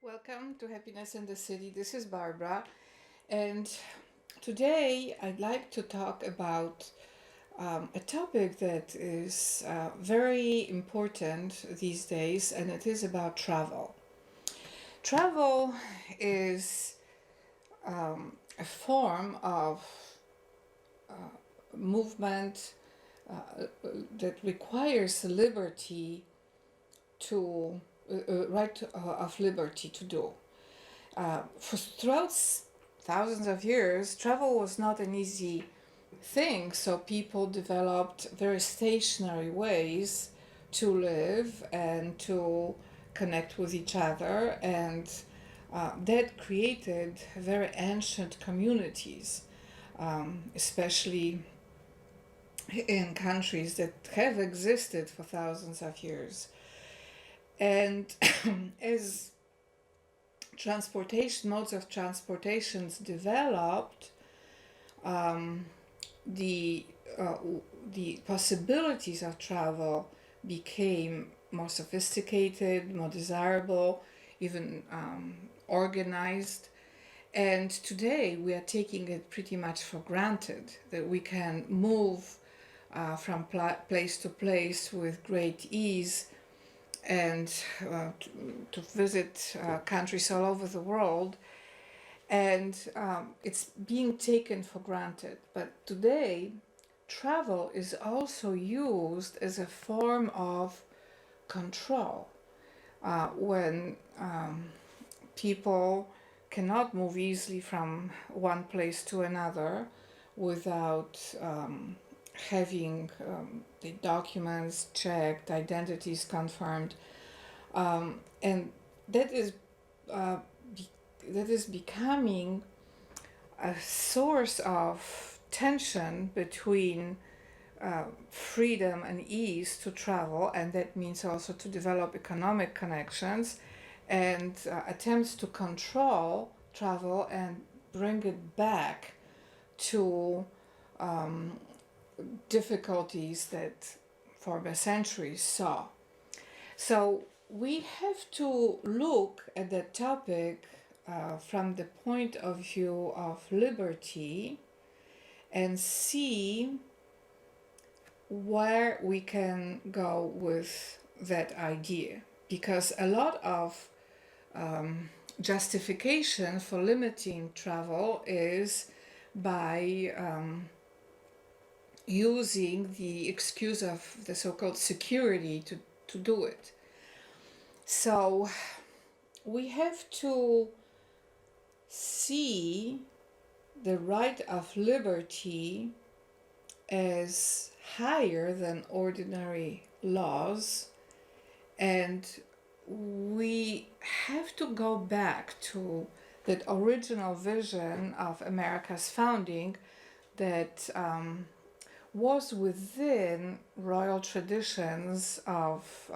welcome to Happiness in the City. This is Barbara, and today I'd like to talk about a topic that is very important these days, and it is about travel. Travel is a form of movement that requires liberty to right of liberty to do. Throughout thousands of years, travel was not an easy thing, so people developed very stationary ways to live and to connect with each other, and that created very ancient communities, especially in countries that have existed for thousands of years. And as modes of transportations developed, the possibilities of travel became more sophisticated, more desirable, even organized. And today we are taking it pretty much for granted that we can move from place to place with great ease and to visit countries all over the world, and it's being taken for granted. But today, travel is also used as a form of control. When people cannot move easily from one place to another without having the documents checked, identities confirmed, and that is becoming a source of tension between freedom and ease to travel, and that means also to develop economic connections, and attempts to control travel and bring it back to difficulties that for centuries saw. So we have to look at that topic from the point of view of liberty and see where we can go with that idea, because a lot of justification for limiting travel is by using the excuse of the so-called security to do it. So we have to see the right of liberty as higher than ordinary laws, and we have to go back to that original vision of America's founding that was within royal traditions of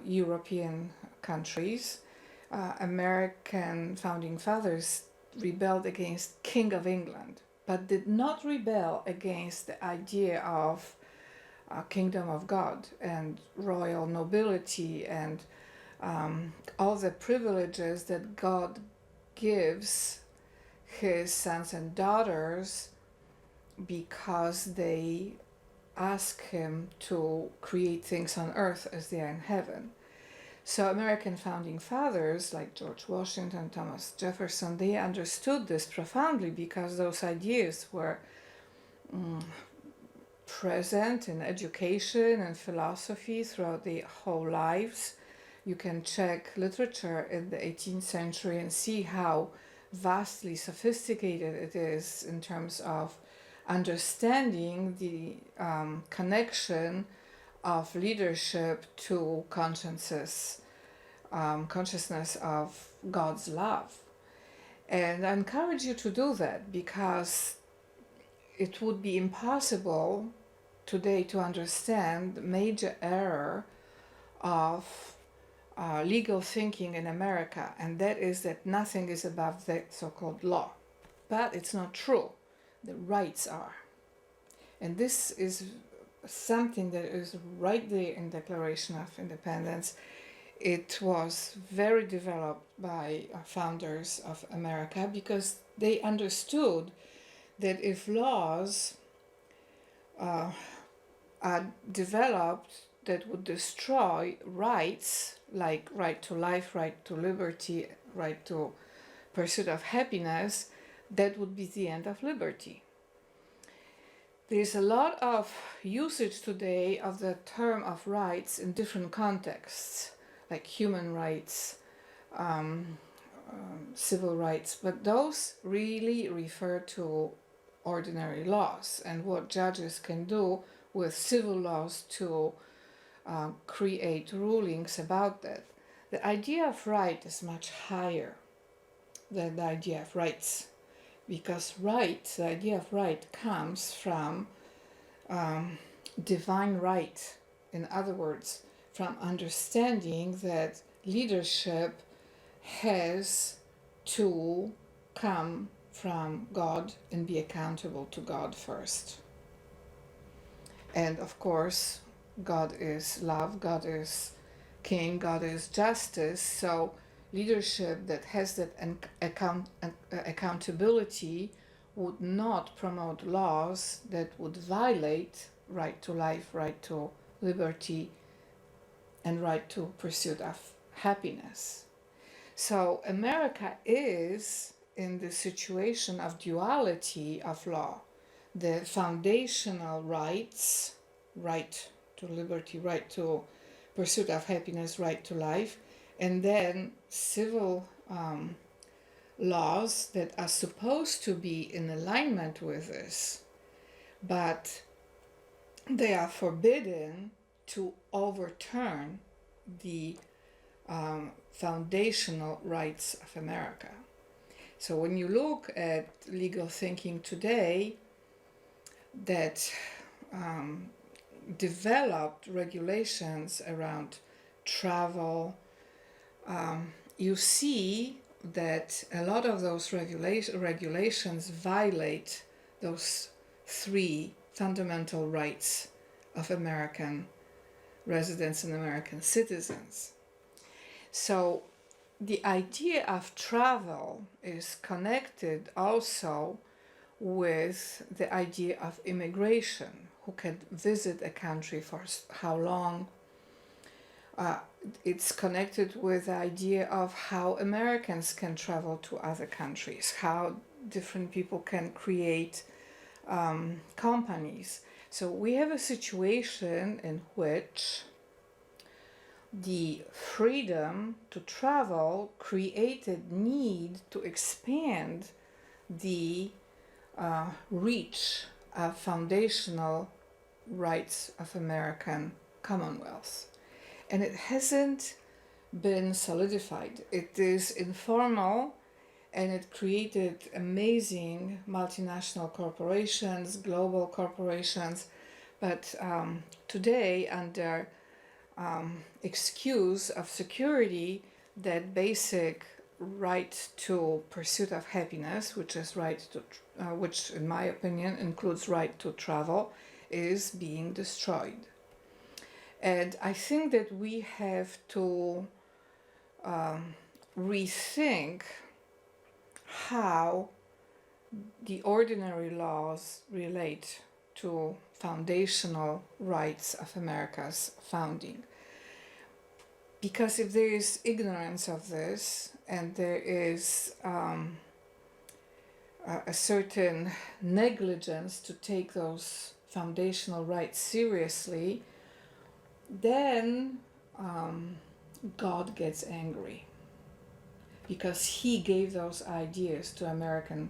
European countries. American founding fathers rebelled against King of England, but did not rebel against the idea of kingdom of God and royal nobility and all the privileges that God gives his sons and daughters because they ask him to create things on earth as they are in heaven. So American founding fathers like George Washington, Thomas Jefferson, they understood this profoundly because those ideas were present in education and philosophy throughout their whole lives. You can check literature in the 18th century and see how vastly sophisticated it is in terms of understanding the connection of leadership to consciousness of God's love. And I encourage you to do that, because it would be impossible today to understand the major error of legal thinking in America, and that is that nothing is above the so-called law. But it's not true. The rights are. And this is something that is right there in Declaration of Independence. it was very developed by founders of America because they understood that if laws are developed that would destroy rights like right to life, right to liberty, right to pursuit of happiness, that would be the end of liberty. There is a lot of usage today of the term of rights in different contexts, like human rights, civil rights, but those really refer to ordinary laws and what judges can do with civil laws to create rulings about that. The idea of right is much higher than the idea of rights, because the idea of right comes from divine right. In other words, from understanding that leadership has to come from God and be accountable to God first. And of course, God is love, God is king, God is justice. So leadership that has that accountability would not promote laws that would violate right to life, right to liberty, and right to pursuit of happiness. So America is in the situation of duality of law. The foundational rights, right to liberty, right to pursuit of happiness, right to life, and then civil laws that are supposed to be in alignment with this, but they are forbidden to overturn the foundational rights of America. So when you look at legal thinking today that developed regulations around travel, you see that a lot of those regulations violate those three fundamental rights of American residents and American citizens. So the idea of travel is connected also with the idea of immigration. Who can visit a country for how long? It's connected with the idea of how Americans can travel to other countries, how different people can create companies. So we have a situation in which the freedom to travel created need to expand the reach of foundational rights of American Commonwealth. And it hasn't been solidified. It is informal, and it created amazing multinational corporations, global corporations. But today, under excuse of security, that basic right to pursuit of happiness, which is which in my opinion includes right to travel, is being destroyed. And I think that we have to rethink how the ordinary laws relate to foundational rights of America's founding. Because if there is ignorance of this and there is a certain negligence to take those foundational rights seriously, then God gets angry, because he gave those ideas to American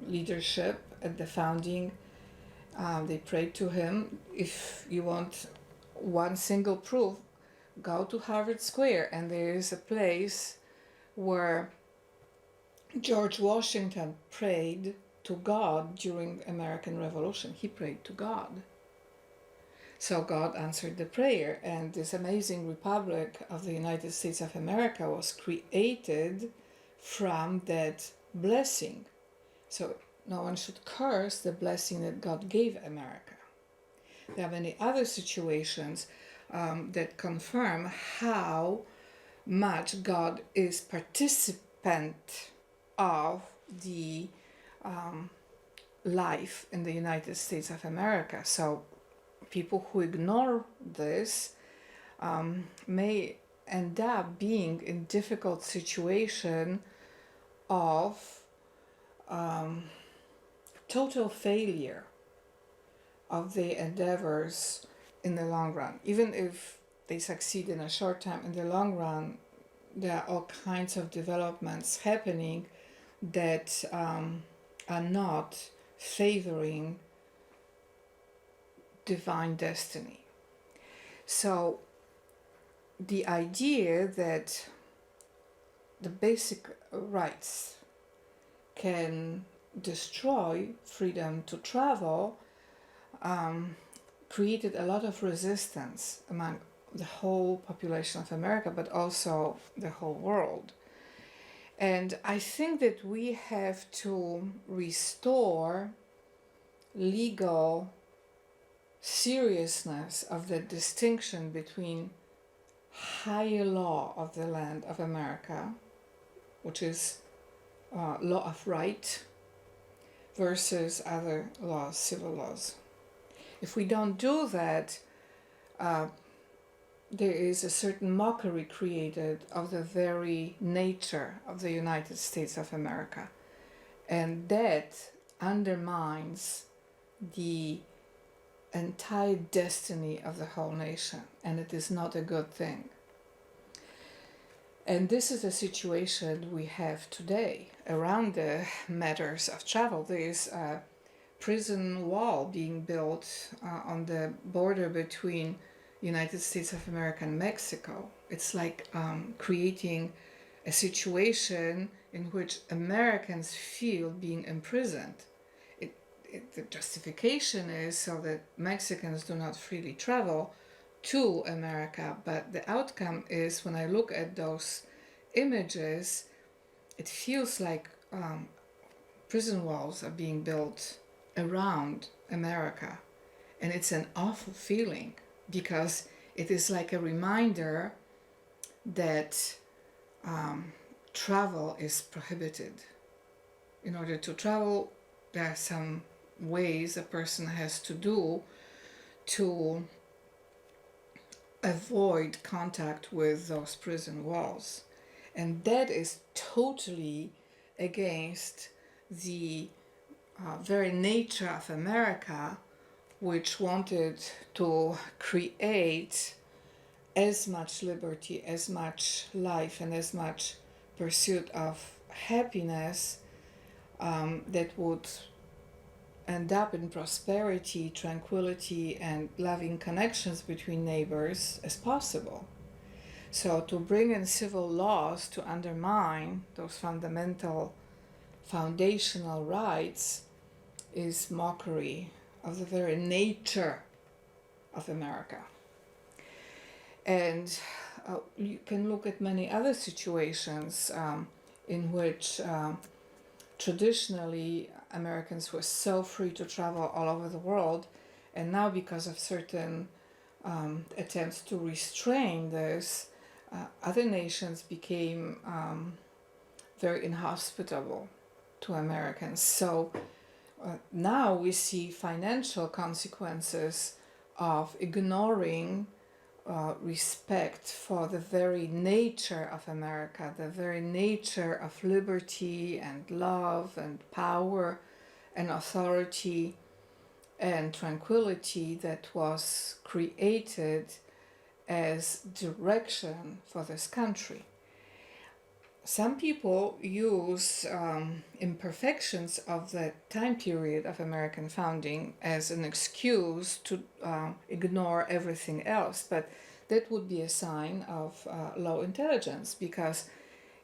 leadership at the founding. They prayed to him. If you want one single proof, go to Harvard Square, and there is a place where George Washington prayed to God during the American Revolution. He prayed to God. So God answered the prayer, and this amazing Republic of the United States of America was created from that blessing. So no one should curse the blessing that God gave America. There are many other situations that confirm how much God is participant of the life in the United States of America. So people who ignore this may end up being in difficult situation of total failure of their endeavors in the long run. Even if they succeed in a short time, in the long run, there are all kinds of developments happening that are not favoring divine destiny. So the idea that the basic rights can destroy freedom to travel created a lot of resistance among the whole population of America, but also the whole world. And I think that we have to restore legal seriousness of the distinction between higher law of the land of America, which is law of right, versus other laws, civil laws. If we don't do that, there is a certain mockery created of the very nature of the United States of America. And that undermines the entire destiny of the whole nation, and it is not a good thing. And this is a situation we have today around the matters of travel. There is a prison wall being built on the border between United States of America and Mexico. It's like creating a situation in which Americans feel being imprisoned. The justification is so that Mexicans do not freely travel to America, but the outcome is, when I look at those images, it feels like prison walls are being built around America. And it's an awful feeling, because it is like a reminder that travel is prohibited. In order to travel, there are some ways a person has to do to avoid contact with those prison walls. And that is totally against the very nature of America, which wanted to create as much liberty, as much life, and as much pursuit of happiness that would end up in prosperity, tranquility, and loving connections between neighbors as possible. So to bring in civil laws to undermine those fundamental, foundational rights is mockery of the very nature of America. And you can look at many other situations in which traditionally Americans were so free to travel all over the world, and now, because of certain attempts to restrain this, other nations became very inhospitable to Americans. So now we see financial consequences of ignoring respect for the very nature of America, the very nature of liberty and love and power and authority and tranquility that was created as direction for this country. Some people use imperfections of the time period of American founding as an excuse to ignore everything else, but that would be a sign of low intelligence, because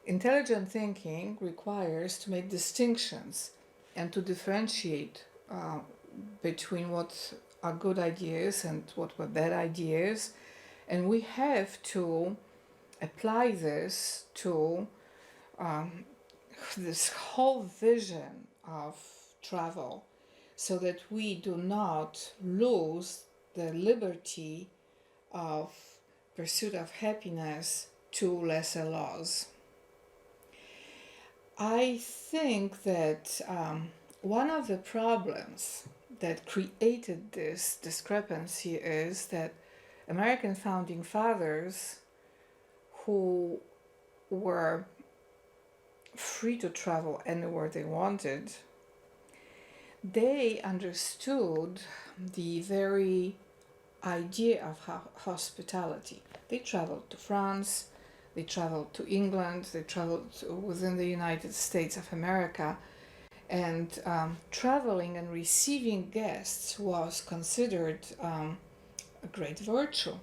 intelligent thinking requires to make distinctions and to differentiate between what are good ideas and what were bad ideas, and we have to apply this to this whole vision of travel, so that we do not lose the liberty of pursuit of happiness to lesser laws. I think that one of the problems that created this discrepancy is that American founding fathers, who were free to travel anywhere they wanted, they understood the very idea of hospitality. They traveled to France, they traveled to England, they traveled within the United States of America, and traveling and receiving guests was considered a great virtue.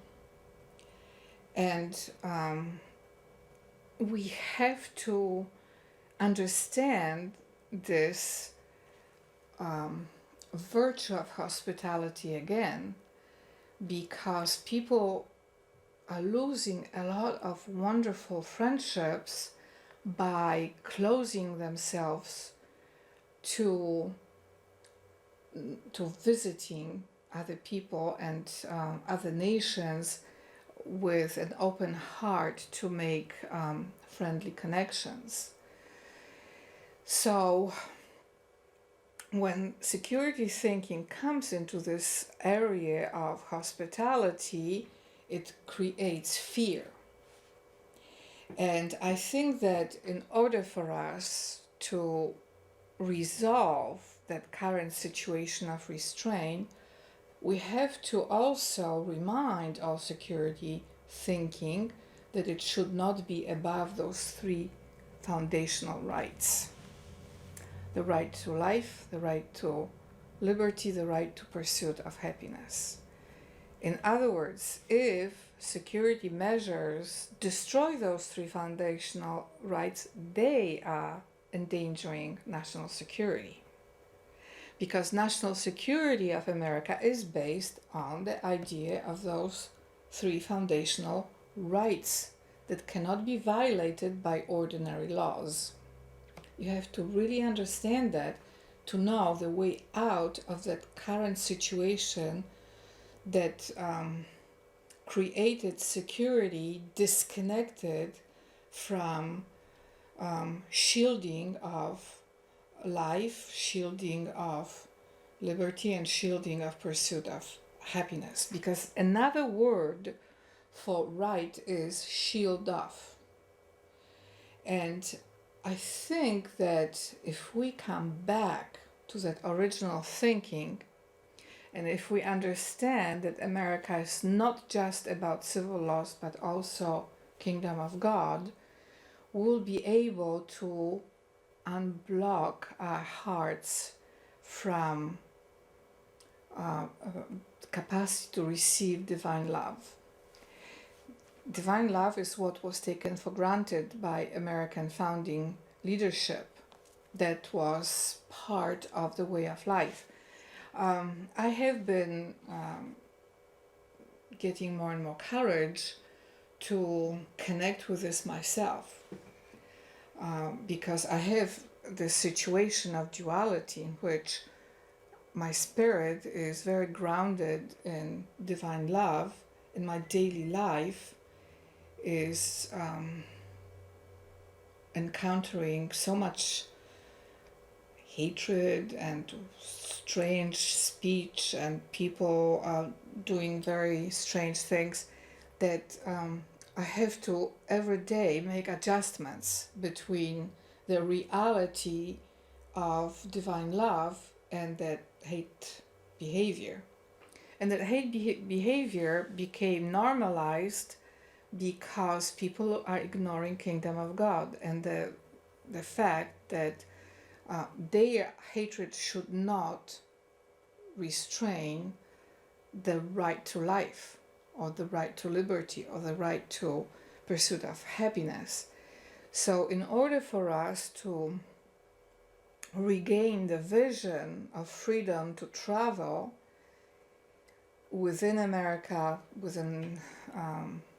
And we have to understand this virtue of hospitality again, because people are losing a lot of wonderful friendships by closing themselves to visiting other people and other nations with an open heart to make friendly connections. So when security thinking comes into this area of hospitality, it creates fear. And I think that in order for us to resolve that current situation of restraint, we have to also remind our security thinking that it should not be above those three foundational rights: the right to life, the right to liberty, the right to pursuit of happiness. In other words, if security measures destroy those three foundational rights, they are endangering national security. Because national security of America is based on the idea of those three foundational rights that cannot be violated by ordinary laws. You have to really understand that to know the way out of that current situation that created security disconnected from shielding of life, shielding of liberty, and shielding of pursuit of happiness. Because another word for right is shield off. And I think that if we come back to that original thinking, and if we understand that America is not just about civil laws but also kingdom of God, we'll be able to unblock our hearts from capacity to receive divine love. Divine love is what was taken for granted by American founding leadership. That was part of the way of life. I have been getting more and more courage to connect with this myself, because I have this situation of duality in which my spirit is very grounded in divine love, and my daily life is encountering so much hatred and strange speech and people doing very strange things that I have to every day make adjustments between the reality of divine love and that hate behavior. And that hate behavior became normalized because people are ignoring kingdom of God and the fact that their hatred should not restrain the right to life or the right to liberty or the right to pursuit of happiness. So in order for us to regain the vision of freedom to travel within America, within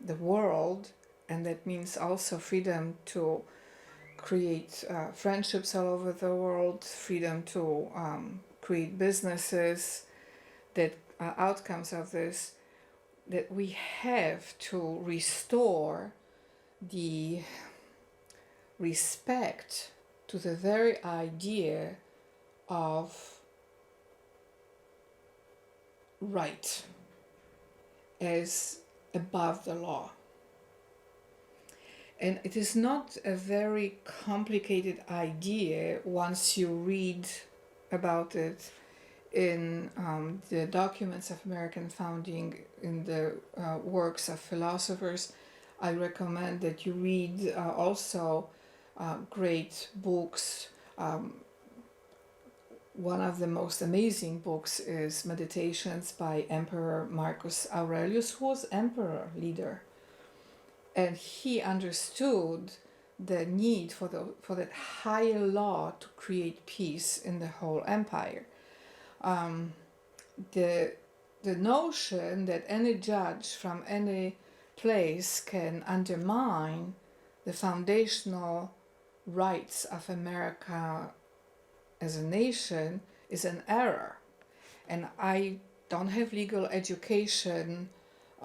the world, and that means also freedom to create friendships all over the world, freedom to create businesses that are outcomes of this, that we have to restore the respect to the very idea of right as above the law. And it is not a very complicated idea once you read about it in the documents of American founding, in the works of philosophers. I recommend that you read also great books. One of the most amazing books is Meditations by Emperor Marcus Aurelius, who was emperor leader. And he understood the need for that higher law to create peace in the whole empire. The notion that any judge from any place can undermine the foundational rights of America as a nation is an error. And I don't have legal education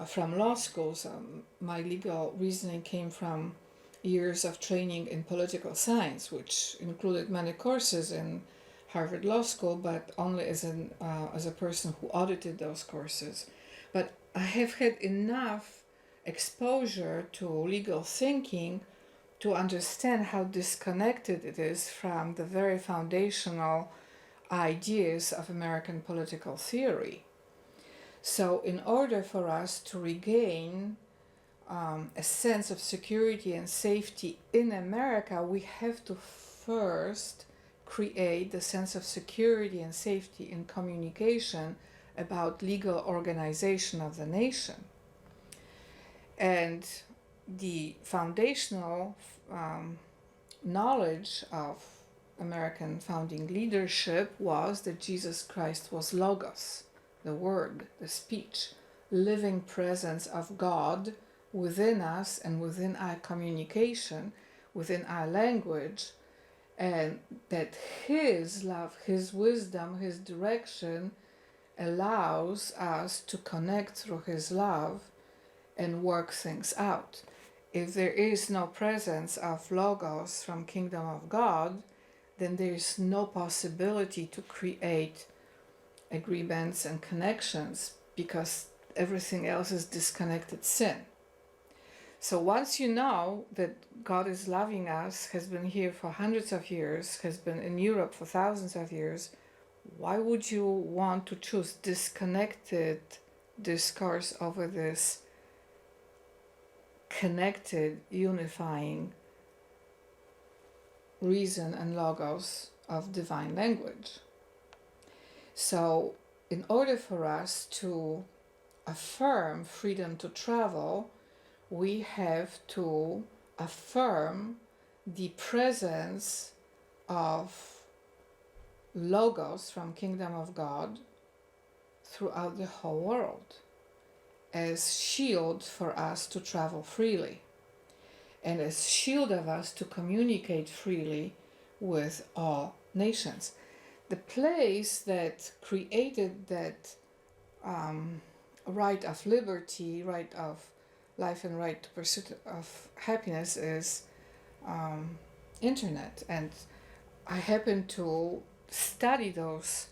from law schools. My legal reasoning came from years of training in political science, which included many courses in Harvard Law School, but only as a person who audited those courses. But I have had enough exposure to legal thinking to understand how disconnected it is from the very foundational ideas of American political theory. So in order for us to regain a sense of security and safety in America, we have to first create the sense of security and safety in communication about legal organization of the nation. And the foundational knowledge of American founding leadership was that Jesus Christ was Logos, the word, the speech, living presence of God within us and within our communication, within our language, and that His love, His wisdom, His direction allows us to connect through His love and work things out. If there is no presence of Logos from Kingdom of God, then there is no possibility to create agreements and connections, because everything else is disconnected sin. So once you know that God is loving us, has been here for hundreds of years, has been in Europe for thousands of years, why would you want to choose disconnected discourse over this connected, unifying reason and logos of divine language? So in order for us to affirm freedom to travel, we have to affirm the presence of logos from Kingdom of God throughout the whole world as shield for us to travel freely and as shield of us to communicate freely with all nations. The place that created that right of liberty, right of life and right to pursuit of happiness is internet. And I happen to study those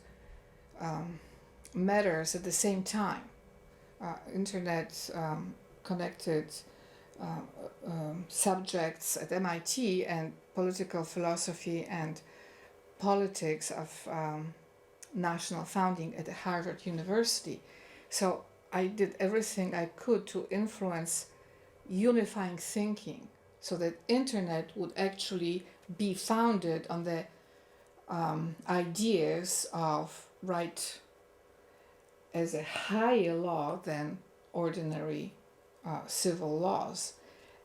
matters at the same time. Internet connected subjects at MIT and political philosophy and politics of national founding at Harvard University. So I did everything I could to influence unifying thinking so that internet would actually be founded on the ideas of right as a higher law than ordinary civil laws.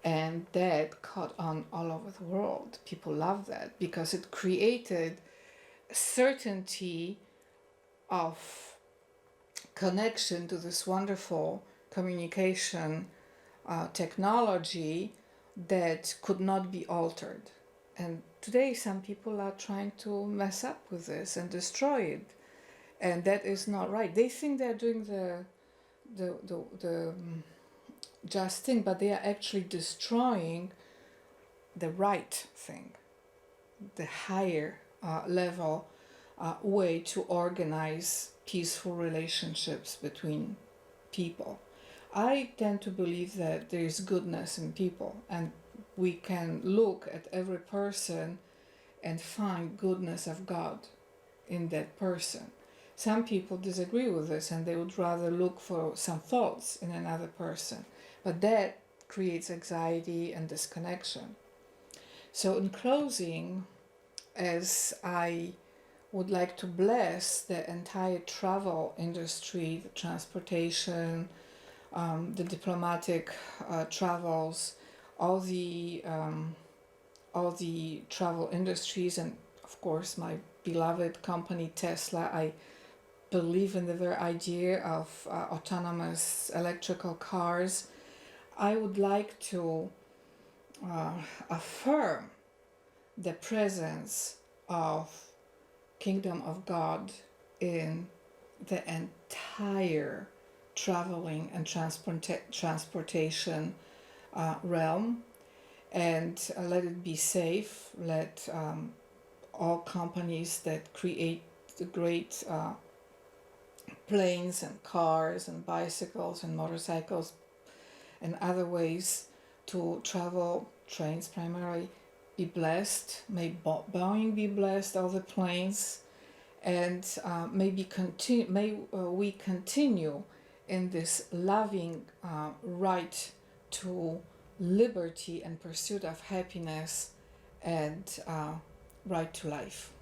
And that caught on all over the world. People love that because it created certainty of connection to this wonderful communication technology that could not be altered. And today some people are trying to mess up with this and destroy it. And that is not right. They think they're doing the the just thing, but they are actually destroying the right thing, the higher level way to organize peaceful relationships between people. I tend to believe that there is goodness in people, and we can look at every person and find goodness of God in that person. Some people disagree with this and they would rather look for some faults in another person, but that creates anxiety and disconnection. So, in closing, as I would like to bless the entire travel industry, the transportation, the diplomatic travels, all the travel industries, and of course my beloved company Tesla. I believe in the very idea of autonomous electrical cars. I would like to affirm the presence of Kingdom of God in the entire traveling and transportation realm, and let it be safe. Let all companies that create the great planes and cars and bicycles and motorcycles and other ways to travel, trains primarily, be blessed. May Boeing be blessed, all the planes, and may we continue in this loving right to liberty and pursuit of happiness and right to life.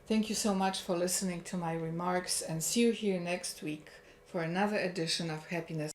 Thank you so much for listening to my remarks, and see you here next week for another edition of Happiness